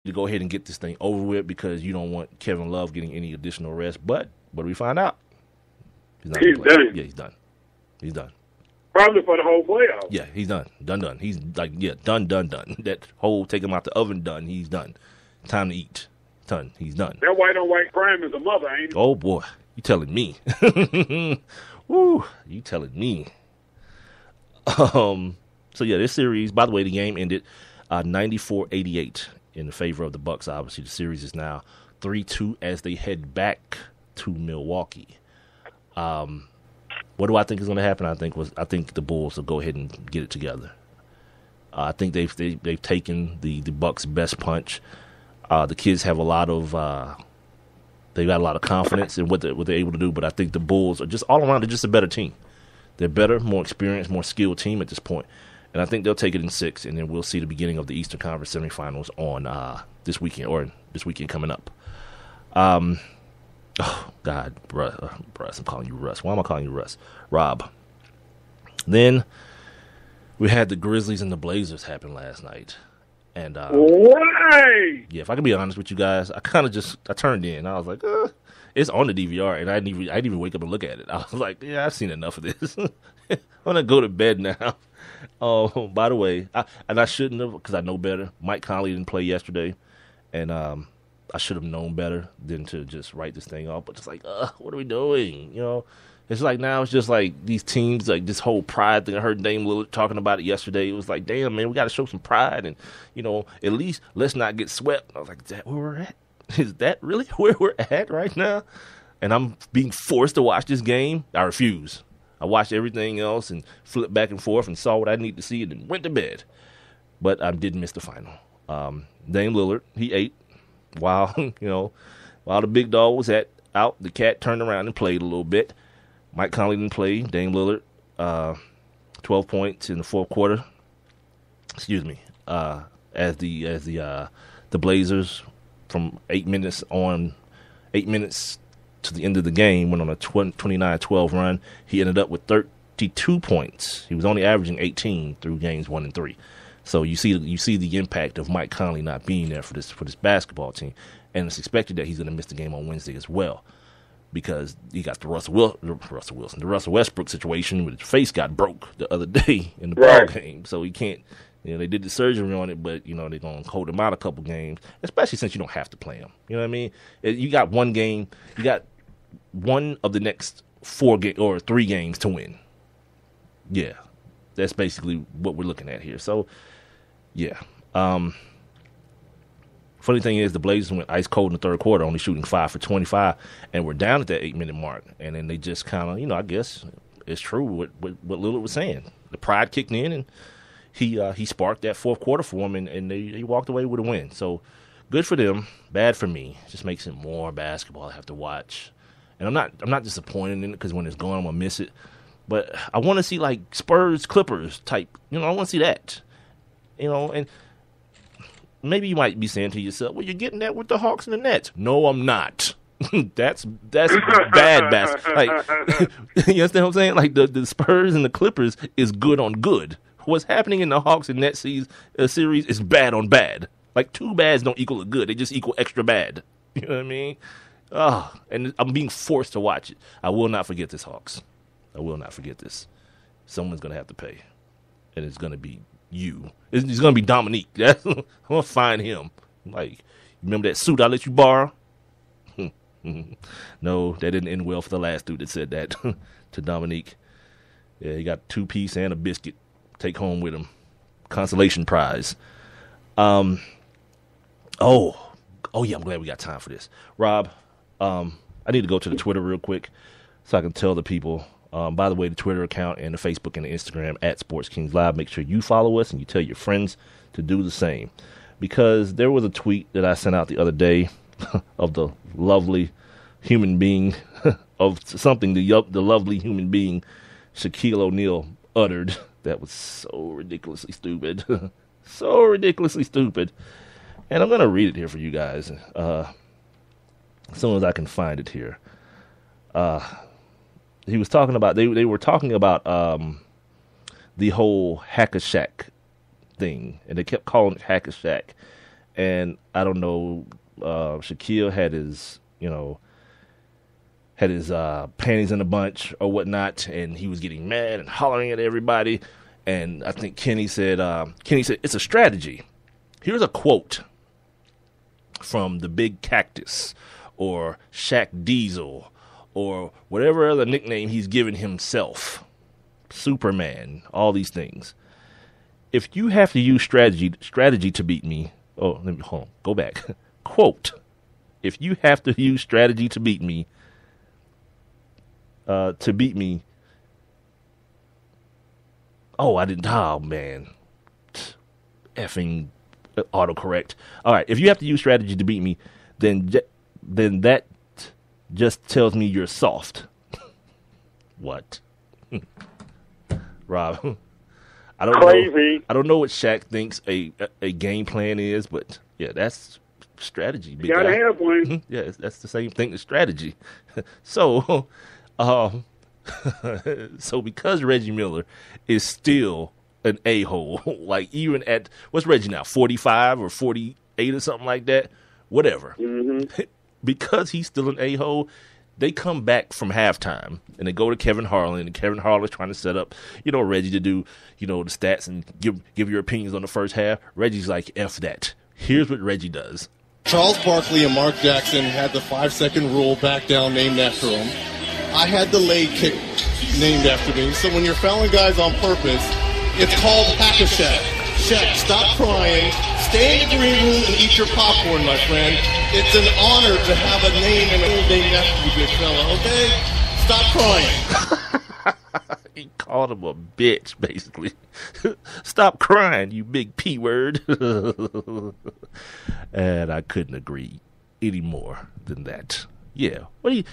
to go ahead and get this thing over with because you don't want Kevin Love getting any additional rest. But what do we find out? He's done. Yeah, he's done. He's done. Probably for the whole playoff. Yeah, he's done. Done. He's like, yeah, done. That whole take him out the oven, done. He's done. Time to eat. Done. He's done. That white on white crime is a mother, ain't it? Oh, boy. You telling me. Woo. You telling me. So, yeah, this series, by the way, the game ended 94-88 in the favor of the Bucks. Obviously, the series is now 3-2 as they head back to Milwaukee. What do I think is going to happen? I think the Bulls will go ahead and get it together. I think they've taken the Bucks' best punch. The kids have a lot of they got a lot of confidence in what they're able to do. But I think the Bulls are just all around. They're just a better team. They're better, more experienced, more skilled team at this point. And I think they'll take it in 6, and then we'll see the beginning of the Eastern Conference semifinals on this weekend coming up. Oh, God, Russ, I'm calling you Russ. Why am I calling you Russ? Rob. Then we had the Grizzlies and the Blazers happen last night. And right. Yeah, if I can be honest with you guys, I turned in. I was like, it's on the DVR, and I didn't even wake up and look at it. I was like, yeah, I've seen enough of this. I'm going to go to bed now. Oh, by the way, I shouldn't have because I know better. Mike Conley didn't play yesterday, and I should have known better than to just write this thing off. But it's like, what are we doing? You know, it's like now it's just like these teams, like this whole pride thing. I heard Dame Lillard talking about it yesterday. It was like, damn, man, we got to show some pride. And, you know, at least let's not get swept. I was like, is that where we're at? Is that really where we're at right now? And I'm being forced to watch this game. I refuse. I watched everything else and flipped back and forth and saw what I need to see and then went to bed. But I did miss the final. Dame Lillard, he ate. While the big dog was out, the cat turned around and played a little bit. Mike Conley didn't play. Dame Lillard, 12 points in the fourth quarter. Excuse me. As the Blazers from 8 minutes to the end of the game went on a 29-12 run. He ended up with 32 points. He was only averaging 18 through games 1 and 3. So you see the impact of Mike Conley not being there for this basketball team, and it's expected that he's going to miss the game on Wednesday as well, because he got the Russell Westbrook situation where his face got broke the other day in the ball game, so he can't. You know, they did the surgery on it, but they're going to hold him out a couple games, especially since you don't have to play him. You know what I mean? You got one game, you got one of the next 3 games to win. Yeah, that's basically what we're looking at here. So. Yeah. Funny thing is, the Blazers went ice cold in the third quarter, only shooting 5 for 25, and we're down at that 8-minute mark. And then they just kind of, I guess it's true what Lillard was saying. The pride kicked in, and he sparked that fourth quarter for him, and they walked away with a win. So good for them, bad for me. Just makes it more basketball I have to watch. And I'm not disappointed in it because when it's gone, I'm gonna miss it. But I want to see like Spurs Clippers type. I want to see that. And maybe you might be saying to yourself, well, you're getting that with the Hawks and the Nets. No, I'm not. That's bad basketball. Like, you understand what I'm saying? Like, the Spurs and the Clippers is good on good. What's happening in the Hawks and Nets series is bad on bad. Like, 2 bads don't equal a good. They just equal extra bad. You know what I mean? Oh, and I'm being forced to watch it. I will not forget this, Hawks. I will not forget this. Someone's going to have to pay. And it's going to be you. It's going to be Dominique. I'm going to find him. Like, remember that suit I let you borrow? No, that didn't end well for the last dude that said that to Dominique. Yeah, he got 2-piece and a biscuit. Take home with him. Consolation prize. Oh yeah, I'm glad we got time for this. Rob, I need to go to the Twitter real quick so I can tell the people. By the way, the Twitter account and the Facebook and the Instagram at Sports Kings Live. Make sure you follow us and you tell your friends to do the same. Because there was a tweet that I sent out the other day of the lovely human being, of something the lovely human being Shaquille O'Neal uttered that was so ridiculously stupid. So ridiculously stupid. And I'm going to read it here for you guys as soon as I can find it here. He was talking about, they were talking about the whole Hack-a-Shaq thing, and they kept calling it Hack-a-Shaq. and I don't know, Shaquille had his, panties in a bunch or whatnot, and he was getting mad and hollering at everybody. And I think Kenny said, it's a strategy. Here's a quote from the Big Cactus or Shaq Diesel or whatever other nickname he's given himself, Superman, all these things. If you have to use strategy to beat me, go back. Quote, if you have to use strategy to beat me, man. Effing autocorrect. All right, if you have to use strategy to beat me, then that just tells me you're soft. What? Rob, I don't know. I don't know what Shaq thinks a game plan is, but yeah, that's strategy. You gotta have one. Yeah, that's the same thing as strategy. So, so because Reggie Miller is still an a-hole, like even at, what's Reggie now, 45 or 48 or something like that, whatever. Mm-hmm. Because he's still an a-hole, they come back from halftime and they go to Kevin Harlan, and Kevin Harlan's trying to set up, Reggie to do, the stats and give your opinions on the first half. Reggie's like, F that. Here's what Reggie does. Charles Barkley and Mark Jackson had the 5-second rule back down named after them. I had the leg kick named after me. So when you're fouling guys on purpose, it's called hack-a-shack. Shaq, stop crying. Stay in the green room and eat your popcorn, my friend. It's an honor to have a name and a name after you, big fella, okay? Stop crying. He called him a bitch, basically. Stop crying, you big P-word. And I couldn't agree any more than that. Yeah. What do you,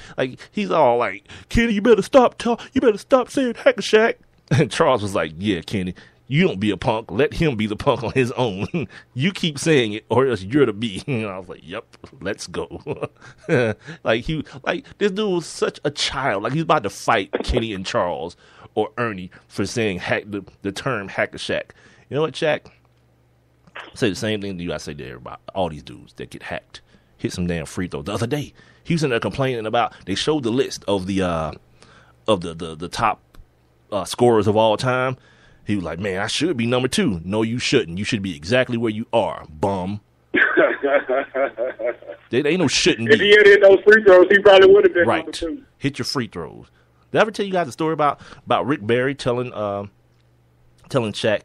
he's all like, Kenny, you better stop saying hack-a-shack. And Charles was like, yeah, Kenny, you don't be a punk. Let him be the punk on his own. You keep saying it, or else you're the B. And I was like, yep, let's go. This dude was such a child. Like, he's about to fight Kenny and Charles or Ernie for saying the term hack-a-shack. You know what, Shaq? I say the same thing to you I say to everybody. All these dudes that get hacked. Hit some damn free throws. The other day, he was in there complaining about, they showed the list of the top scorers of all time. He was like, man, I should be number 2. No, you shouldn't. You should be exactly where you are, bum. They ain't no shouldn't be. If he had hit those free throws, he probably would have been right. number 2. Hit your free throws. Did I ever tell you guys a story about Rick Barry telling Shaq,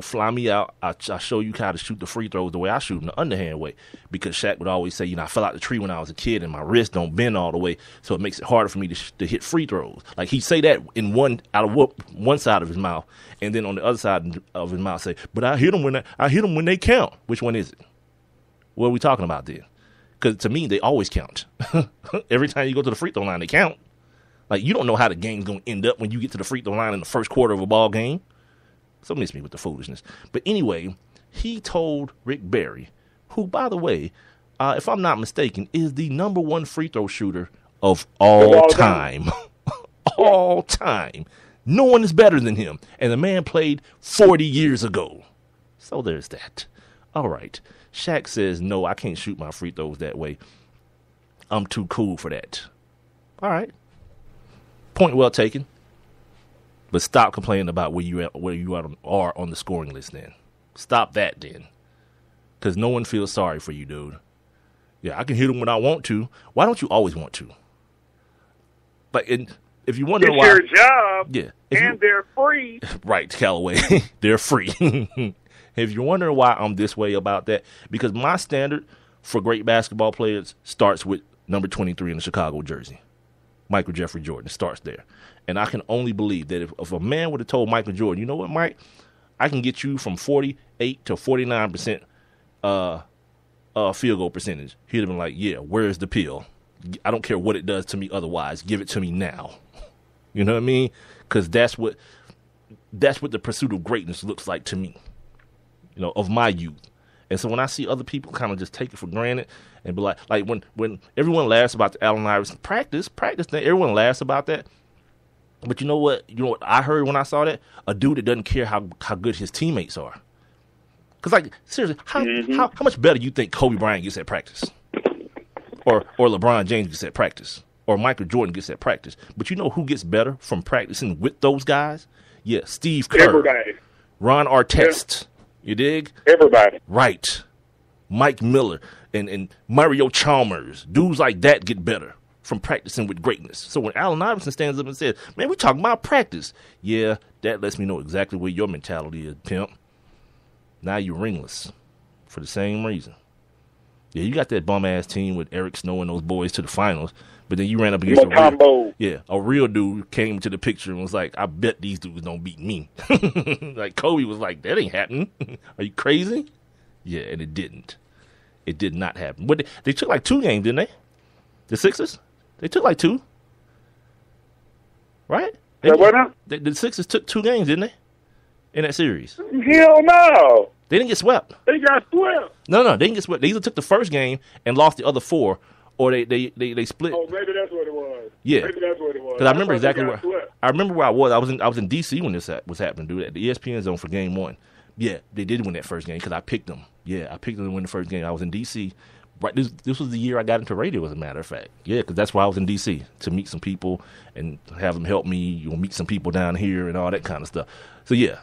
fly me out. I'll show you how to shoot the free throws the way I shoot them, the underhand way. Because Shaq would always say, I fell out the tree when I was a kid and my wrist don't bend all the way, so it makes it harder for me to hit free throws. Like, he'd say that in one side of his mouth, and then on the other side of his mouth say, but I hit them when they count. Which one is it? What are we talking about then? Because to me, they always count. Every time you go to the free throw line, they count. Like, you don't know how the game's going to end up when you get to the free throw line in the first quarter of a ball game. So miss me with the foolishness. But anyway, he told Rick Barry, who, by the way, if I'm not mistaken, is the number 1 free throw shooter of all time. All time. No one is better than him. And the man played 40 years ago. So there's that. All right. Shaq says, no, I can't shoot my free throws that way. I'm too cool for that. All right. Point well taken. But stop complaining about where you are on the scoring list then. Stop that then. Because no one feels sorry for you, dude. Yeah, I can hit them when I want to. Why don't you always want to? But if you wonder why... It's your job, yeah, and they're free. Right, Callaway. They're free. If you're wondering why I'm this way about that, because my standard for great basketball players starts with number 23 in the Chicago jersey. Michael Jeffrey Jordan. It starts there. And I can only believe that if a man would have told Michael Jordan, you know what, Mike, I can get you from 48 to 49% field goal percentage, he'd have been like, yeah, where's the pill? I don't care what it does to me otherwise. Give it to me now. You know what I mean? Because that's what the pursuit of greatness looks like to me, of my youth. And so when I see other people kind of just take it for granted and be like when everyone laughs about the Allen Iverson practice thing, everyone laughs about that. But you know what I heard when I saw that? A dude that doesn't care how good his teammates are. Because, like, seriously, how much better you think Kobe Bryant gets at practice? Or LeBron James gets at practice? Or Michael Jordan gets at practice? But you know who gets better from practicing with those guys? Yeah, Steve Kerr. Everybody. Ron Artest. You dig? Everybody. Right. Mike Miller and Mario Chalmers. Dudes like that get better from practicing with greatness. So when Allen Iverson stands up and says, man, we talking about practice. Yeah, that lets me know exactly where your mentality is, pimp. Now you're ringless for the same reason. Yeah, you got that bum-ass team with Eric Snow and those boys to the finals, but then you ran up against a real dude came to the picture and was like, I bet these dudes don't beat me. Like Kobe was like, that ain't happening. Are you crazy? Yeah, and it didn't. It did not happen. But they took like 2 games, didn't they? The Sixers? They took like 2. Right? The Sixers took 2 games, didn't they? In that series. Hell no. They didn't get swept. They got swept. No, they didn't get swept. They either took the first game and lost the other 4, or they split. Oh, maybe that's what it was. Yeah. Maybe that's what it was. Because I remember exactly where I remember where I was. I was in D.C. when this was happening, dude, at the ESPN Zone for Game 1. Yeah, they did win that first game because I picked them. Yeah, I picked them to win the first game. I was in D.C. Right, this was the year I got into radio, as a matter of fact. Yeah, because that's why I was in D.C., to meet some people and have them help me. You'll meet some people down here and all that kind of stuff. So, yeah,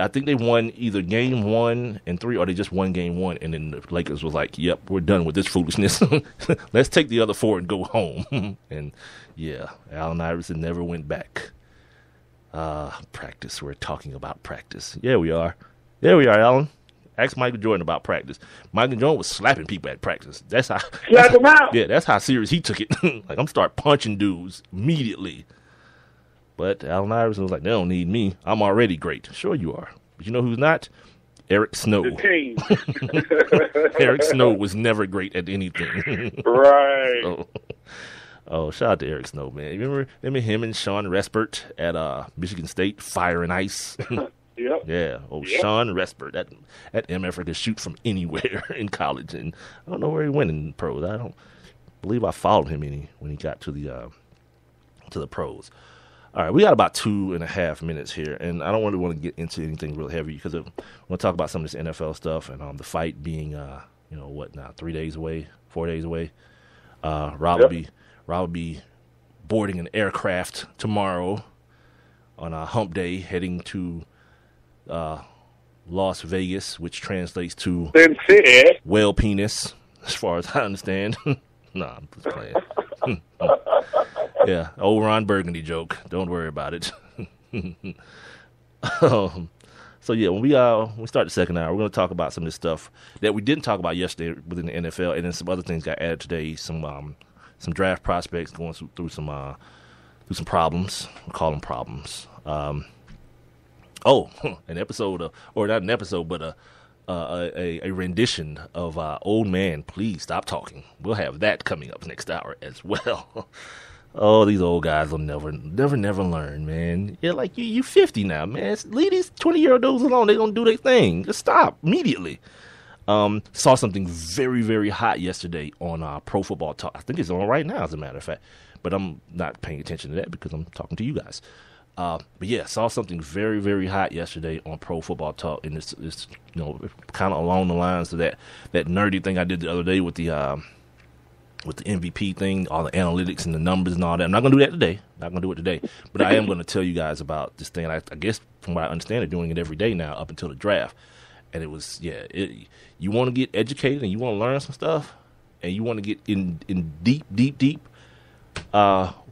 I think they won either game 1 and 3, or they just won game 1, and then the Lakers was like, yep, we're done with this foolishness. Let's take the other 4 and go home. And, yeah, Allen Iverson never went back. Practice. We're talking about practice. Yeah, we are. There we are, Allen. Ask Michael Jordan about practice. Michael Jordan was slapping people at practice. That's how. Slap them out. Yeah, that's how serious he took it. Like, I'm start punching dudes immediately. But Allen Iverson was like, they don't need me. I'm already great. Sure you are. But you know who's not? Eric Snow. The team. Eric Snow was never great at anything. Right. Oh, shout out to Eric Snow, man. You remember him and Sean Respert at Michigan State, Fire and Ice? Yep. Yeah. Oh, yep. Sean Respert. That MFer could shoot from anywhere in college, and I don't know where he went in pros. I don't believe I followed him when he got to the pros. All right, we got about 2.5 minutes here, and I don't really want to get into anything real heavy because I want to talk about some of this NFL stuff and the fight being, 3 days away, 4 days away. Rob will be boarding an aircraft tomorrow on a hump day, heading to Las Vegas, which translates to whale penis, as far as I understand. Nah, I'm just playing. Yeah, old Ron Burgundy joke. Don't worry about it. So yeah, when we start the second hour, we're going to talk about some of this stuff that we didn't talk about yesterday within the NFL, and then some other things got added today. Some draft prospects going through some problems. We'll call them problems. An episode, or not an episode, but a rendition of Old Man, Please Stop Talking. We'll have that coming up next hour as well. Oh, these old guys will never learn, man. Yeah, like you 50 now, man. Leave these 20-year-old dudes alone. They're going to do their thing. Just stop immediately. Saw something very, very hot yesterday on Pro Football Talk. I think it's on right now, as a matter of fact. But I'm not paying attention to that because I'm talking to you guys. But yeah, saw something very, very hot yesterday on Pro Football Talk, and it's kind of along the lines of that nerdy thing I did the other day with the MVP thing, all the analytics and the numbers and all that. I'm not gonna do that today. Not gonna do it today, but I am gonna tell you guys about this thing. I guess from what I understand, they're doing it every day now up until the draft. And it was you want to get educated and you want to learn some stuff, and you want to get in deep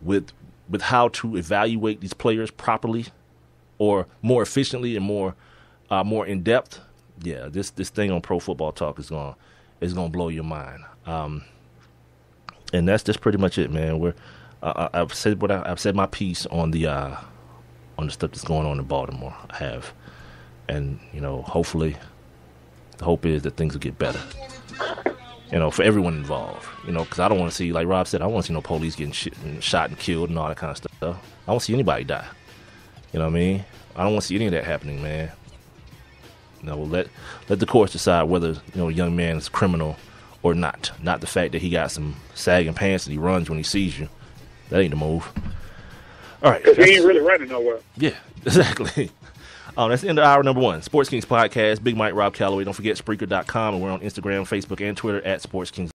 with how to evaluate these players properly, or more efficiently and more in depth. Yeah, this thing on Pro Football Talk is gonna blow your mind. And that's just pretty much it, man. I've said my piece on the stuff that's going on in Baltimore. I have, and hopefully, the hope is that things will get better. For everyone involved. Because I don't want to see, like Rob said, I don't want to see no police getting shot and killed and all that kind of stuff. I don't want to see anybody die. You know what I mean? I don't want to see any of that happening, man. Let the courts decide whether a young man is criminal or not. Not the fact that he got some sagging pants and he runs when he sees you. That ain't the move. All right. Because he ain't really running nowhere. Yeah, exactly. That's the end of hour number 1. Sports Kings Podcast. Big Mike, Rob Calloway. Don't forget Spreaker.com, and we're on Instagram, Facebook, and Twitter at Sports Kings.